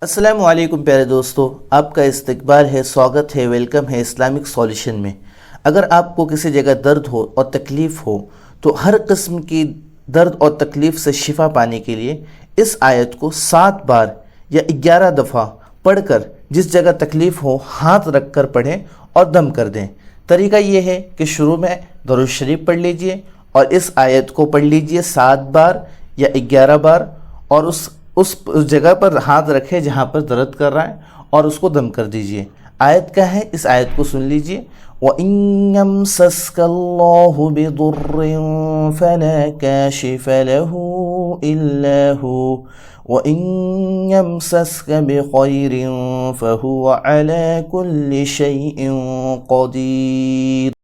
السلام علیکم پیارے دوستو، آپ کا استقبال ہے، سواگت ہے، ویلکم ہے اسلامک سولیوشن میں۔ اگر آپ کو کسی جگہ درد ہو اور تکلیف ہو تو ہر قسم کی درد اور تکلیف سے شفا پانے کے لیے اس آیت کو 7 بار یا 11 دفعہ پڑھ کر جس جگہ تکلیف ہو ہاتھ رکھ کر پڑھیں اور دم کر دیں۔ طریقہ یہ ہے کہ شروع میں درود شریف پڑھ لیجئے اور اس آیت کو پڑھ لیجئے 7 بار یا 11 بار، اور اس جگہ پر ہاتھ رکھے جہاں پر درد کر رہا ہے اور اس کو دم کر دیجئے۔ آیت کیا ہے، اس آیت کو سن لیجئے۔ وَإِن يَمْسَسْكَ اللَّهُ بِضُرٍّ فَلَا كَاشِفَ لَهُ إِلَّا هُوَ وَإِن يَمْسَسْكَ بِخَيْرٍ فَهُوَ عَلَى كُلِّ شَيْءٍ قَدِيرٌ۔